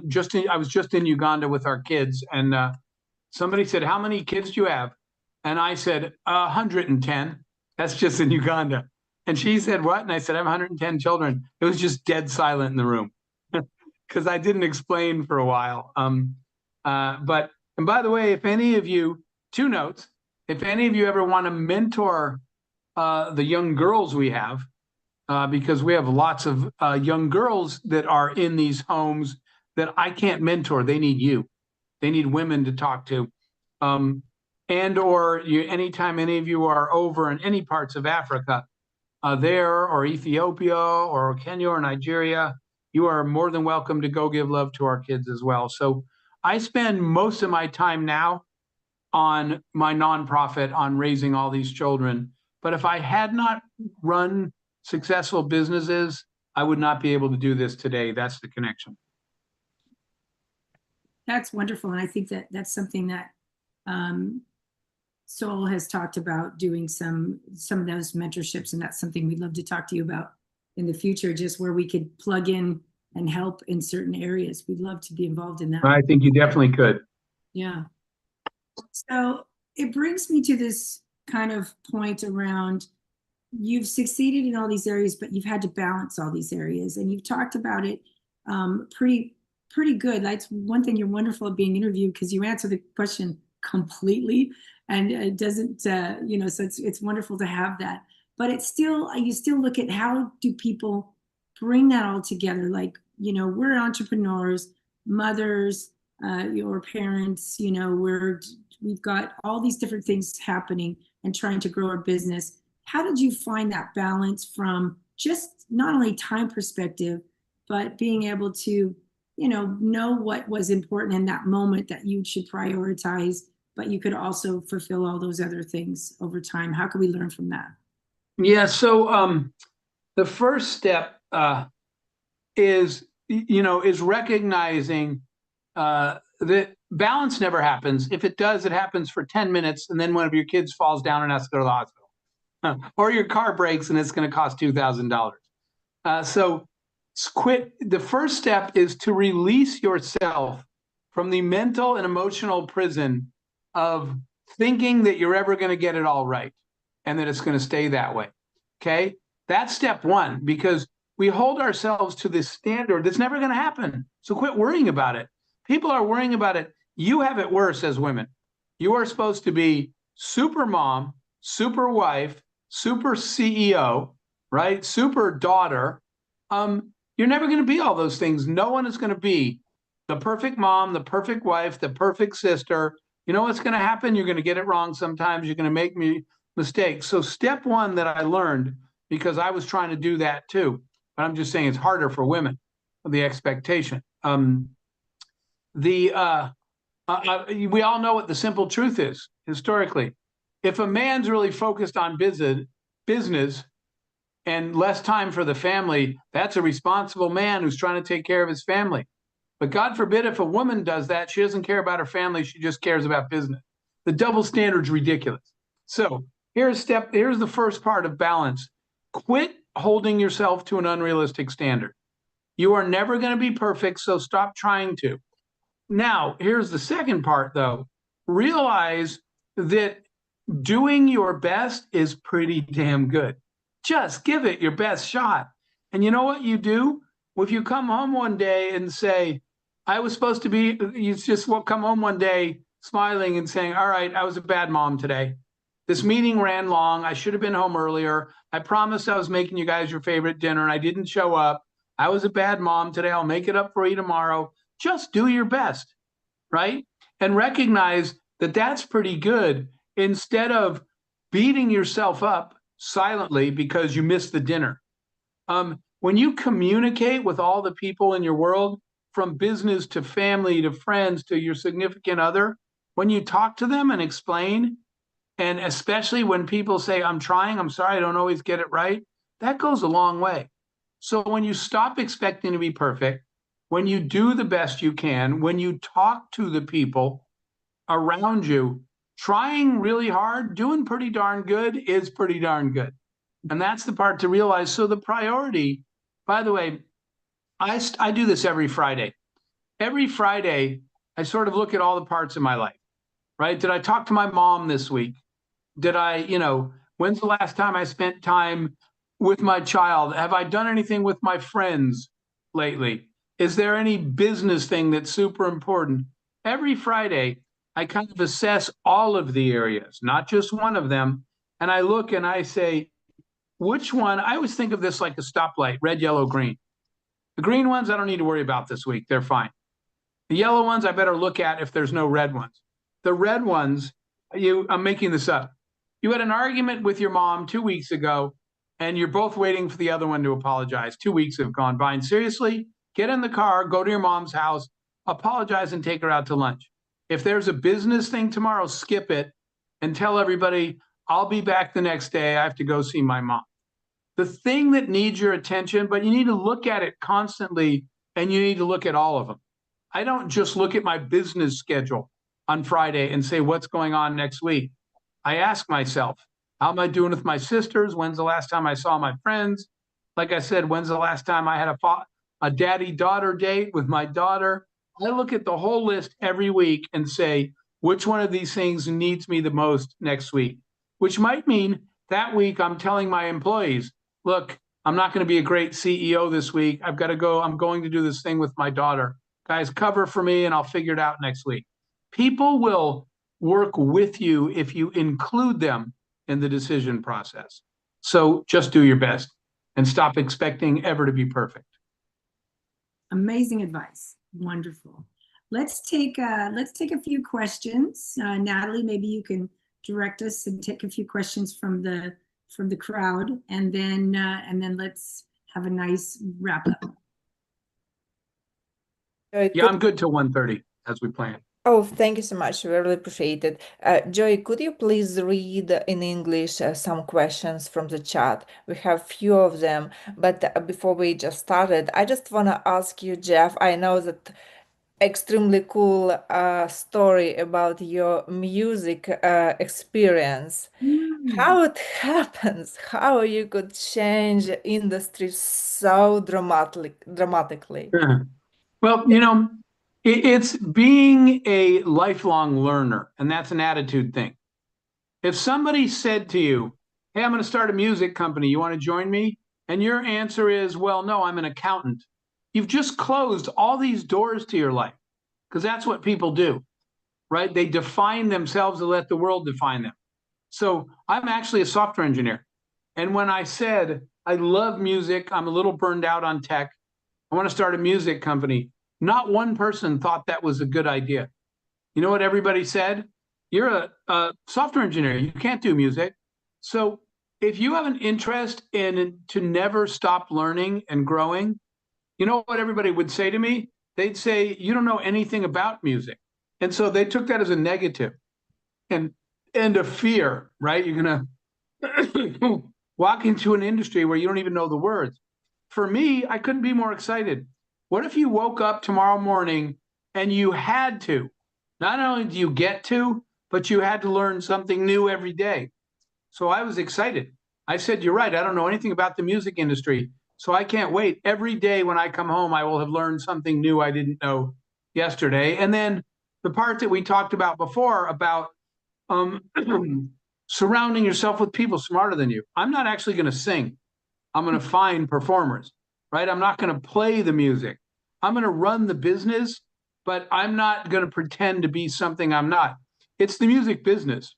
was just in Uganda with our kids, and somebody said, how many kids do you have? And I said, 110. That's just in Uganda. And she said, what? And I said, I have 110 children. It was just dead silent in the room because I didn't explain for a while. And by the way, if any of you, 2 notes, if any of you ever want to mentor the young girls we have, because we have lots of young girls that are in these homes that I can't mentor. They need you. They need women to talk to. Anytime any of you are over in any parts of Africa, there or Ethiopia or Kenya or Nigeria, you are more than welcome to go give love to our kids as well. So I spend most of my time now on my nonprofit on raising all these children. But if I had not run successful businesses, I would not be able to do this today. That's the connection. That's wonderful. And I think that that's something that Sol has talked about, doing some of those mentorships. And that's something we'd love to talk to you about in the future, just where we could plug in and help in certain areas. We'd love to be involved in that. I think you definitely could. Yeah. So it brings me to this kind of point around, you've succeeded in all these areas, but you've had to balance all these areas, and you've talked about it pretty good. That's one thing you're wonderful at being interviewed, because you answer the question completely, and it doesn't, so it's wonderful to have that. But it's still, you still look at how do people bring that all together? Like, we're entrepreneurs, mothers, your parents, we've got all these different things happening and trying to grow our business. How did you find that balance from just not only time perspective, but being able to, know what was important in that moment that you should prioritize, but you could also fulfill all those other things over time? How can we learn from that? Yeah. So the first step is recognizing that balance never happens. If it does, it happens for 10 minutes, and then one of your kids falls down and has to go to the hospital. Or your car breaks and it's going to cost $2,000. So quit. The first step is to release yourself from the mental and emotional prison of thinking that you're ever going to get it all right and that it's going to stay that way. Okay? That's step one, because we hold ourselves to this standard that's never going to happen. So quit worrying about it. People are worrying about it. You have it worse as women. You are supposed to be super mom, super wife, super CEO, right? Super daughter. You're never going to be all those things. No one is going to be the perfect mom, the perfect wife, the perfect sister. You know what's going to happen? You're going to get it wrong sometimes. You're going to make mistakes. So step one that I learned, because I was trying to do that too, but I'm just saying it's harder for women, the expectation. We all know what the simple truth is historically. If a man's really focused on business and less time for the family, that's a responsible man who's trying to take care of his family. But God forbid if a woman does that, she doesn't care about her family, she just cares about business. The double standard's ridiculous. So here's the first part of balance. Quit holding yourself to an unrealistic standard. You are never going to be perfect, so stop trying to. Now, here's the second part, though. Realize that doing your best is pretty damn good. Just give it your best shot. And you know what you do? If you come home one day and say, I was supposed to be, you just will come home one day smiling and saying, all right, I was a bad mom today. This meeting ran long. I should have been home earlier. I promised I was making you guys your favorite dinner and I didn't show up. I was a bad mom today. I'll make it up for you tomorrow. Just do your best, right? And recognize that that's pretty good instead of beating yourself up silently because you missed the dinner. When you communicate with all the people in your world, from business to family to friends to your significant other, when you talk to them and explain, and especially when people say, I'm trying, I'm sorry, I don't always get it right, that goes a long way. So when you stop expecting to be perfect, when you do the best you can, when you talk to the people around you, trying really hard, doing pretty darn good is pretty darn good. And that's the part to realize. So the priority, by the way, I do this every Friday. Every Friday, I sort of look at all the parts of my life, right? Did I talk to my mom this week? Did I, when's the last time I spent time with my child? Have I done anything with my friends lately? Is there any business thing that's super important? Every Friday, I kind of assess all of the areas, not just one of them. And I look and I say, which one? I always think of this like a stoplight, red, yellow, green. The green ones, I don't need to worry about this week. They're fine. The yellow ones, I better look at if there's no red ones. The red ones, I'm making this up. You had an argument with your mom 2 weeks ago, and you're both waiting for the other one to apologize. 2 weeks have gone by. And seriously, get in the car, go to your mom's house, apologize, and take her out to lunch. If there's a business thing tomorrow, skip it and tell everybody, I'll be back the next day. I have to go see my mom. The thing that needs your attention, but you need to look at it constantly, and you need to look at all of them. I don't just look at my business schedule on Friday and say, what's going on next week? I ask myself, how am I doing with my sisters? When's the last time I saw my friends? Like I said, when's the last time I had a daddy-daughter date with my daughter? I look at the whole list every week and say, which one of these things needs me the most next week? Which might mean that week I'm telling my employees, look, I'm not going to be a great CEO this week. I've got to go. I'm going to do this thing with my daughter. Guys, cover for me and I'll figure it out next week. People will work with you if you include them in the decision process. So just do your best and stop expecting ever to be perfect. Amazing advice. Wonderful. Let's take a few questions. Natalie, maybe you can direct us and take a few questions from the crowd, and then let's have a nice wrap up. Yeah, I'm good till 1:30 as we planned. Oh, thank you so much. We really appreciate it. Joy, could you please read in English some questions from the chat? We have few of them, but before we just started, I just want to ask you, Jeff, I know that extremely cool story about your music experience. How it happens, how you could change industry so dramatically. Well, it's being a lifelong learner, and that's an attitude thing. If somebody said to you, hey, I'm going to start a music company, you want to join me? And your answer is, well, no, I'm an accountant. You've just closed all these doors to your life, because that's what people do, right? They define themselves and let the world define them. So I'm actually a software engineer. And when I said, I love music, I'm a little burned out on tech, I want to start a music company, not one person thought that was a good idea. You know what everybody said? You're a software engineer. You can't do music. So if you have an interest in to never stop learning and growing, you know what everybody would say to me? They'd say, you don't know anything about music. And so they took that as a negative and a fear, right? You're going to walk into an industry where you don't even know the words. For me, I couldn't be more excited. What if you woke up tomorrow morning and you had to, not only do you get to, but you had to learn something new every day. So I was excited. I said, you're right. I don't know anything about the music industry. So I can't wait. Every day when I come home, I will have learned something new I didn't know yesterday. And then the part that we talked about before about um, surrounding yourself with people smarter than you. I'm not actually going to sing. I'm going to find performers, right? I'm not going to play the music. I'm going to run the business, but I'm not going to pretend to be something I'm not. It's the music business.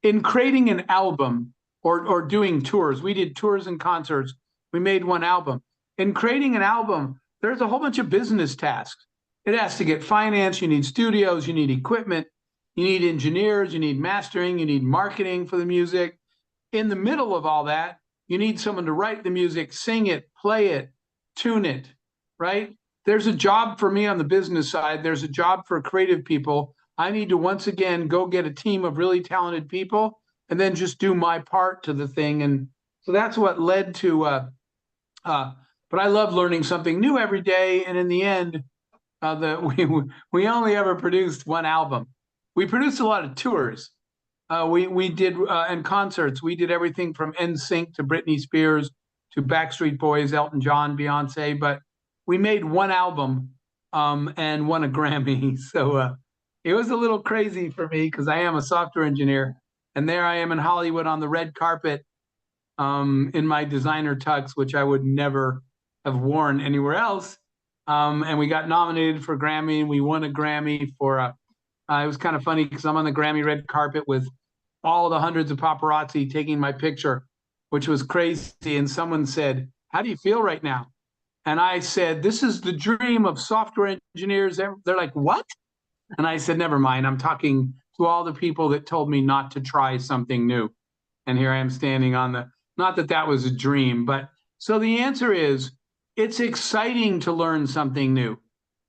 In creating an album or doing tours, we did tours and concerts. We made one album. In creating an album, there's a whole bunch of business tasks. It has to get financed. You need studios, you need equipment, you need engineers, you need mastering, you need marketing for the music. In the middle of all that, you need someone to write the music, sing it, play it, tune it, right? There's a job for me on the business side. There's a job for creative people. I need to once again go get a team of really talented people and then just do my part to the thing. And so that's what led to, but I love learning something new every day. And in the end, we only ever produced one album. We produced a lot of tours. We did and concerts. We did everything from NSYNC to Britney Spears to Backstreet Boys, Elton John, Beyonce. But we made one album and won a Grammy. So it was a little crazy for me because I am a software engineer, and there I am in Hollywood on the red carpet in my designer tux, which I would never have worn anywhere else. And we got nominated for Grammy, and we won a Grammy for. It was kind of funny because I'm on the Grammy red carpet with all the hundreds of paparazzi taking my picture, which was crazy. And someone said, "How do you feel right now?" And I said, "This is the dream of software engineers." They're like, "What?" And I said, "Never mind. I'm talking to all the people that told me not to try something new." And here I am standing on the, not that that was a dream, but so the answer is it's exciting to learn something new.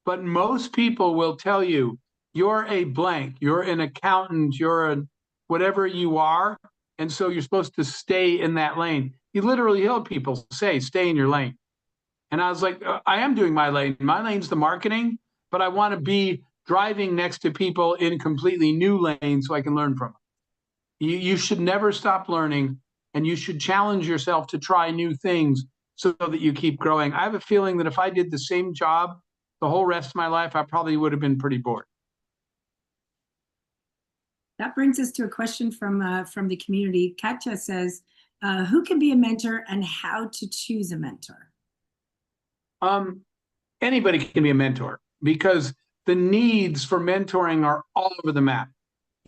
But most people will tell you, you're a blank, you're an accountant, you're a whatever you are. And so you're supposed to stay in that lane. You literally hear people say, stay in your lane. And I was like, I am doing my lane. My lane's the marketing, but I want to be driving next to people in completely new lanes so I can learn from them. You should never stop learning, and you should challenge yourself to try new things so that you keep growing. I have a feeling that if I did the same job the whole rest of my life, I probably would have been pretty bored. That brings us to a question from the community. Katja says, who can be a mentor and how to choose a mentor? Anybody can be a mentor because the needs for mentoring are all over the map.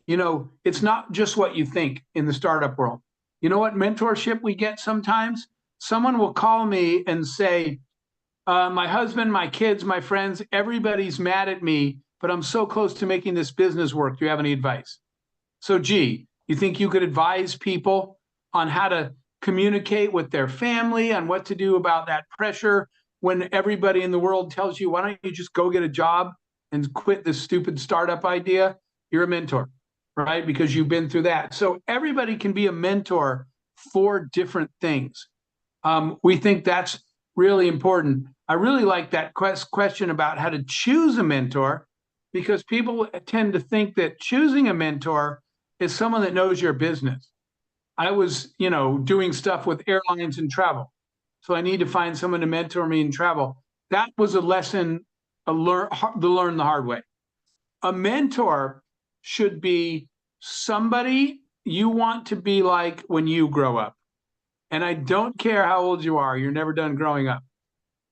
You know, it's not just what you think in the startup world. You know what mentorship we get sometimes? Someone will call me and say, my husband, my kids, my friends, everybody's mad at me, but I'm so close to making this business work. Do you have any advice? So, gee, you think you could advise people on how to communicate with their family, on what to do about that pressure when everybody in the world tells you, why don't you just go get a job and quit this stupid startup idea? You're a mentor, right? Because you've been through that. So everybody can be a mentor for different things. We think that's really important. I really like that question about how to choose a mentor, because people tend to think that choosing a mentor is someone that knows your business. I was, doing stuff with airlines and travel. So I need to find someone to mentor me in travel. That was a lesson to learn the hard way. A mentor should be somebody you want to be like when you grow up. And I don't care how old you are, you're never done growing up.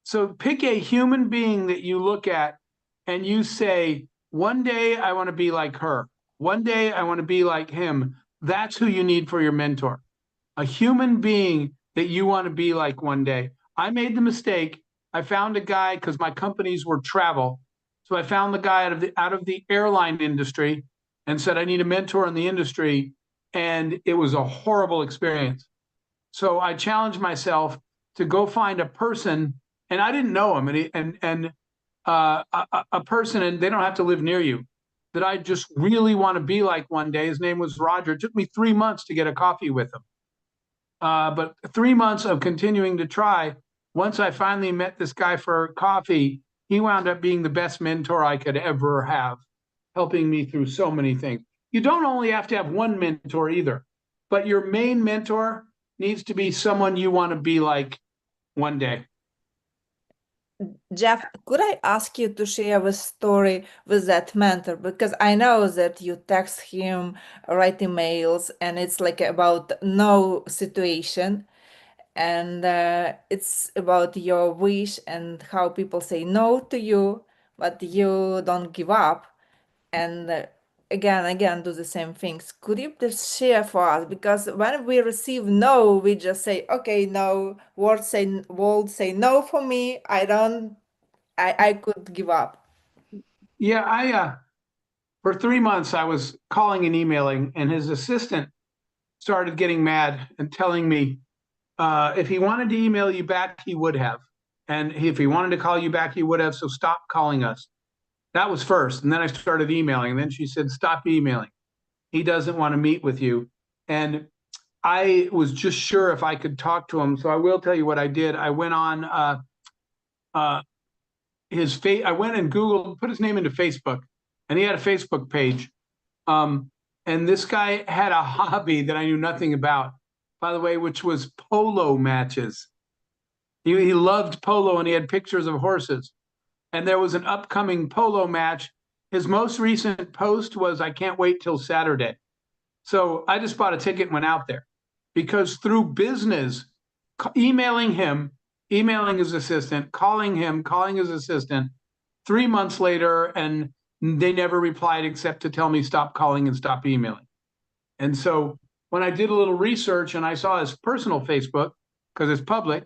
So pick a human being that you look at and you say, one day I want to be like her. One day I want to be like him. That's who you need for your mentor. A human being that you want to be like one day. I made the mistake. I found a guy because my companies were travel. So I found the guy out of the airline industry and said, I need a mentor in the industry. And it was a horrible experience. So I challenged myself to go find a person, and I didn't know him, and a person, and they don't have to live near you, that I just really want to be like one day. His name was Roger. It took me 3 months to get a coffee with him. But 3 months of continuing to try, once I finally met this guy for coffee, he wound up being the best mentor I could ever have, helping me through so many things. You don't only have to have one mentor either. but your main mentor needs to be someone you want to be like one day. Jeff, could I ask you to share a story with that mentor? Because I know that you text him, write emails, and it's like about no situation. And it's about your wish and how people say no to you, but you don't give up. And again, do the same things. Could you please share for us? Because when we receive no, we just say, okay, no, world say no for me. I could give up. Yeah, for 3 months I was calling and emailing, and his assistant started getting mad and telling me if he wanted to email you back, he would have. And if he wanted to call you back, he would have. So stop calling us. That was first. And then I started emailing. And then she said, stop emailing. He doesn't want to meet with you. And I was just sure if I could talk to him. So I will tell you what I did. I went on I went and Googled, put his name into Facebook, and he had a Facebook page. And this guy had a hobby that I knew nothing about, by the way, which was polo matches. He loved polo, and he had pictures of horses. And there was an upcoming polo match. His most recent post was, I can't wait till Saturday. So I just bought a ticket and went out there, because through business, emailing him, emailing his assistant, calling him, calling his assistant, 3 months later, and they never replied except to tell me stop calling and stop emailing. And so when I did a little research and I saw his personal Facebook, because it's public,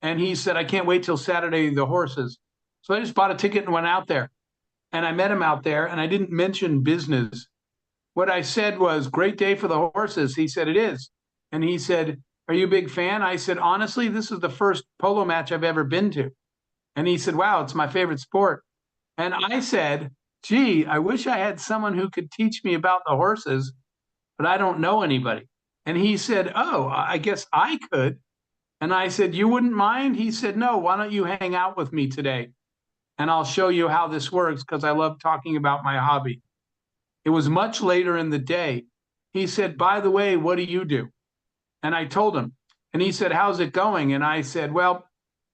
and he said, I can't wait till Saturday, the horses. So I just bought a ticket and went out there. And I met him out there, and I didn't mention business. What I said was, great day for the horses. He said, it is. And he said, are you a big fan? I said, honestly, this is the first polo match I've ever been to. And he said, wow, it's my favorite sport. And I said, gee, I wish I had someone who could teach me about the horses, but I don't know anybody. And he said, oh, I guess I could. And I said, you wouldn't mind? He said, no, why don't you hang out with me today? And I'll show you how this works, because I love talking about my hobby. It was much later in the day. He said, by the way, what do you do? And I told him, and he said, how's it going? And I said, well,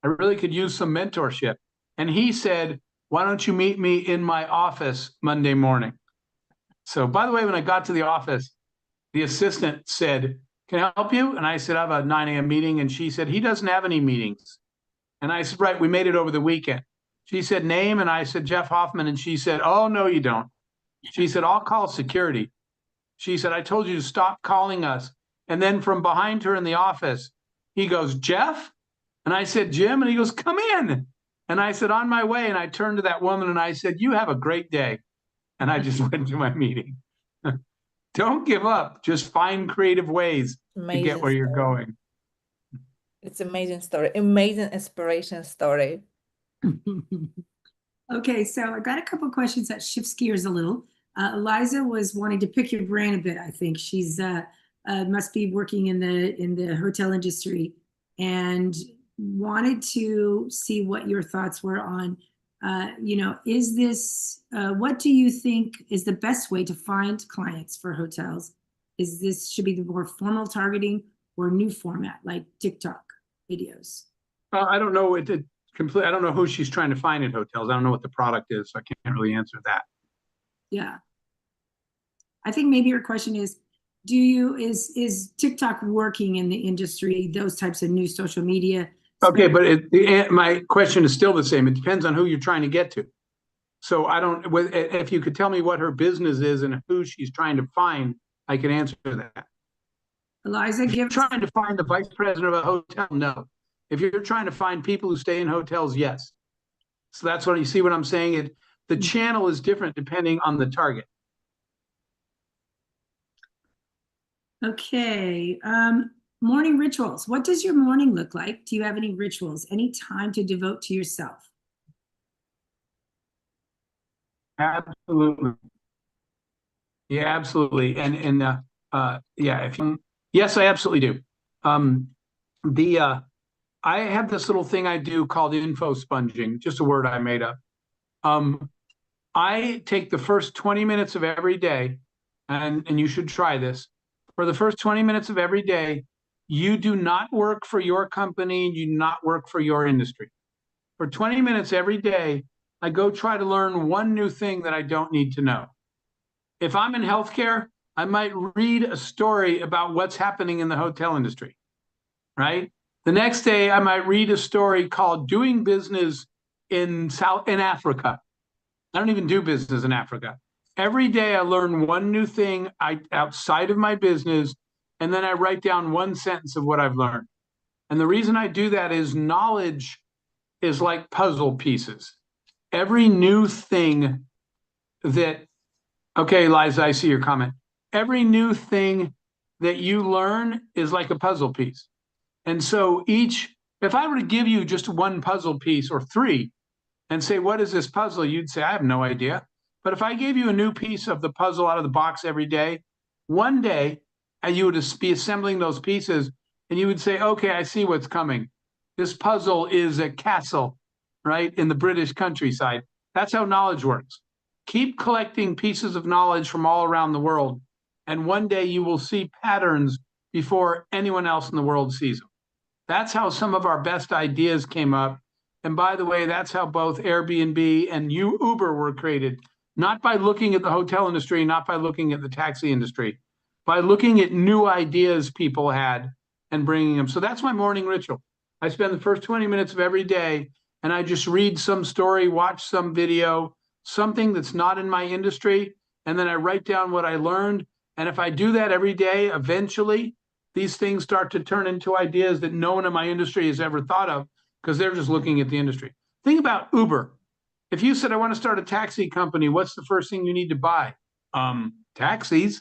I really could use some mentorship. And he said, why don't you meet me in my office Monday morning? So by the way, when I got to the office, the assistant said, can I help you? And I said, I have a 9 a.m. meeting. And she said, he doesn't have any meetings. And I said, right, we made it over the weekend. She said, name? And I said, Jeff Hoffman. And she said, oh, no, you don't. She said, I'll call security. She said, I told you to stop calling us. And then from behind her in the office, he goes, Jeff? And I said, Jim? And he goes, come in. And I said, on my way. And I turned to that woman and I said, you have a great day. And I just went to my meeting. Don't give up. Just find creative ways to get where you're going. It's amazing story, amazing inspiration story. Okay, so I got a couple of questions that shifts gears a little. Eliza was wanting to pick your brain a bit. I think she's must be working in the hotel industry, and wanted to see what your thoughts were on, is this, what do you think is the best way to find clients for hotels? Should be the more formal targeting or new format like TikTok videos? I don't know. I don't know who she's trying to find in hotels. I don't know what the product is, so I can't really answer that. Yeah. I think maybe your question is, is TikTok working in the industry, those types of new social media? Okay, but my question is still the same. It depends on who you're trying to get to. So if you could tell me what her business is and who she's trying to find, I can answer that. Eliza, if you're trying to find the vice president of a hotel, no. If you're trying to find people who stay in hotels, yes. So that's what you see what I'm saying. The channel is different depending on the target. Okay. Morning rituals. What does your morning look like? Do you have any rituals? Any time to devote to yourself? Absolutely. Yeah, absolutely. And yeah, yes, I absolutely do. I have this little thing I do called info sponging, just a word I made up. I take the first 20 minutes of every day, and you should try this. for the first 20 minutes of every day, you do not work for your company, you do not work for your industry. For 20 minutes every day, I go try to learn one new thing that I don't need to know. If I'm in healthcare, I might read a story about what's happening in the hotel industry, right? The next day, I might read a story called Doing Business in Africa. I don't even do business in Africa. Every day I learn one new thing outside of my business, and then I write down one sentence of what I've learned. And the reason I do that is knowledge is like puzzle pieces. Every new thing that, okay, Liza, I see your comment. Every new thing that you learn is like a puzzle piece. And so if I were to give you just one puzzle piece or three and say, what is this puzzle? You'd say, I have no idea. But if I gave you a new piece of the puzzle out of the box every day, one day, and you would be assembling those pieces and you would say, okay, I see what's coming. This puzzle is a castle, right, in the British countryside. That's how knowledge works. Keep collecting pieces of knowledge from all around the world. And one day you will see patterns before anyone else in the world sees them. That's how some of our best ideas came up. And by the way, that's how both Airbnb and Uber were created, not by looking at the hotel industry, not by looking at the taxi industry, by looking at new ideas people had and bringing them. So that's my morning ritual. I spend the first 20 minutes of every day and I just read some story, watch some video, something that's not in my industry, and then I write down what I learned. And if I do that every day, eventually these things start to turn into ideas that no one in my industry has ever thought of because they're just looking at the industry. Think about Uber. If you said, I want to start a taxi company, what's the first thing you need to buy? Taxis.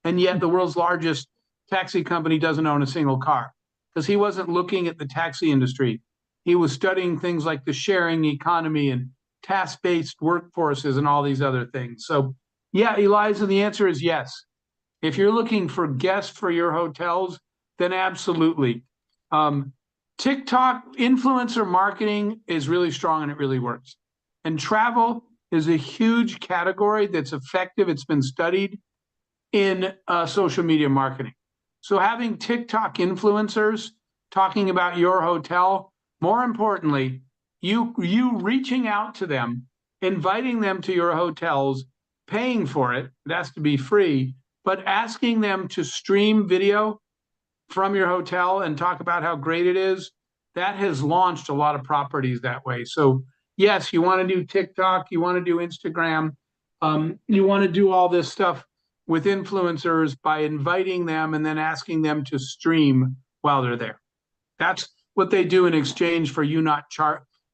And yet the world's largest taxi company doesn't own a single car because he wasn't looking at the taxi industry. He was studying things like the sharing economy and task-based workforces and all these other things. So yeah, Eliza, the answer is yes. If you're looking for guests for your hotels, then absolutely. TikTok influencer marketing is really strong and it really works. And travel is a huge category that's effective. It's been studied in social media marketing. So having TikTok influencers talking about your hotel, more importantly, you reaching out to them, inviting them to your hotels, paying for it, it has to be free, but asking them to stream video from your hotel and talk about how great it is, that has launched a lot of properties that way. So yes, you want to do TikTok, you want to do Instagram, you want to do all this stuff with influencers by inviting them and then asking them to stream while they're there. That's what they do in exchange for you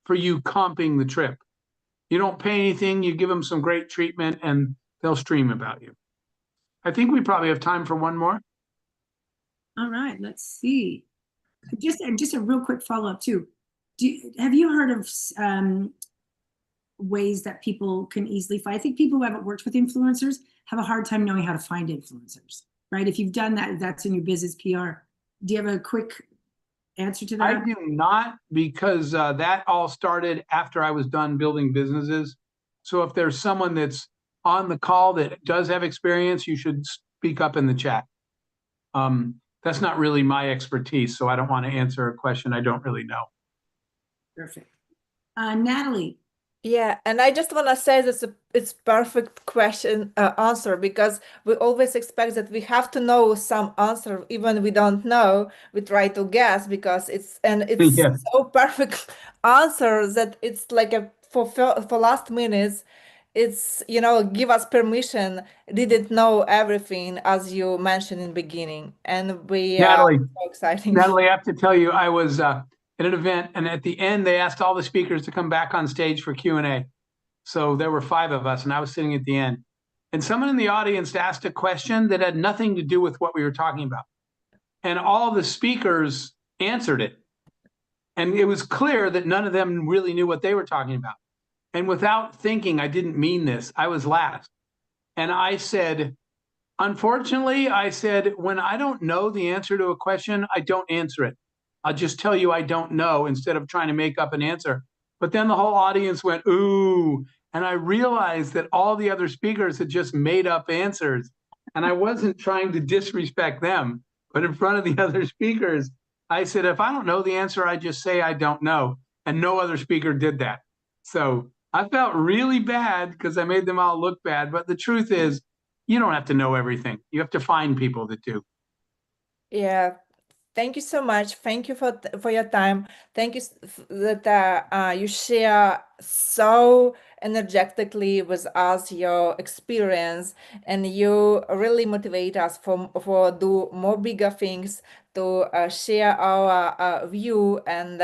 for you comping the trip. You don't pay anything, you give them some great treatment and they'll stream about you. I think we probably have time for one more. All right, let's see. Just a real quick follow-up too. Have you heard of ways that people can easily find? I think people who haven't worked with influencers have a hard time knowing how to find influencers, right? If you've done that, that's in your business PR. Do you have a quick answer to that? I do not, because that all started after I was done building businesses. So if there's someone that's on the call that does have experience, you should speak up in the chat. That's not really my expertise, so I don't want to answer a question I don't really know. Perfect. Natalie. Yeah, and I just want to say that it's perfect question answer, because we always expect that we have to know some answer, even we don't know. We try to guess because it's Yeah. so perfect answer that it's like for last minutes. It's, give us permission. Didn't know everything, as you mentioned in the beginning, and we Natalie, so exciting. Natalie, I have to tell you, I was at an event, and at the end, they asked all the speakers to come back on stage for Q&A. So there were 5 of us, and I was sitting at the end. And someone in the audience asked a question that had nothing to do with what we were talking about. And all the speakers answered it. And it was clear that none of them really knew what they were talking about. And without thinking, I didn't mean this, I was last. And I said, unfortunately, I said, when I don't know the answer to a question, I don't answer it. I'll just tell you I don't know instead of trying to make up an answer. But then the whole audience went, ooh. And I realized that all the other speakers had just made up answers. And I wasn't trying to disrespect them, but in front of the other speakers, I said, if I don't know the answer, I just say I don't know. And no other speaker did that. So I felt really bad because I made them all look bad. But the truth is, you don't have to know everything. You have to find people that do. Yeah. Thank you so much. Thank you for your time. Thank you that you share so energetically with us your experience, and you really motivate us for do more bigger things, to share our view, and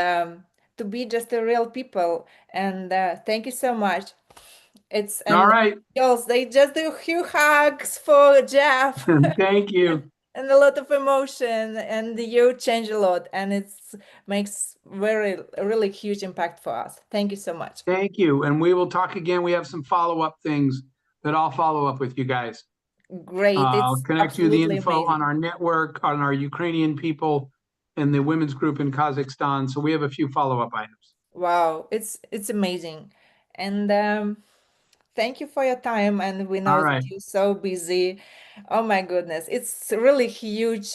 to be just a real people. And thank you so much. It's All and right. girls, they just do huge hugs for Jeff. Thank you. And a lot of emotion, and you change a lot, and it's makes really huge impact for us. Thank you so much. Thank you. And we will talk again. We have some follow-up things that I'll follow up with you guys. Great. I'll It's connect you the absolutely info on amazing. our network, on our Ukrainian people and the women's group in Kazakhstan. So we have a few follow-up items. Wow, it's amazing. And thank you for your time, and we All know that right. you're so busy. Oh my goodness, it's really huge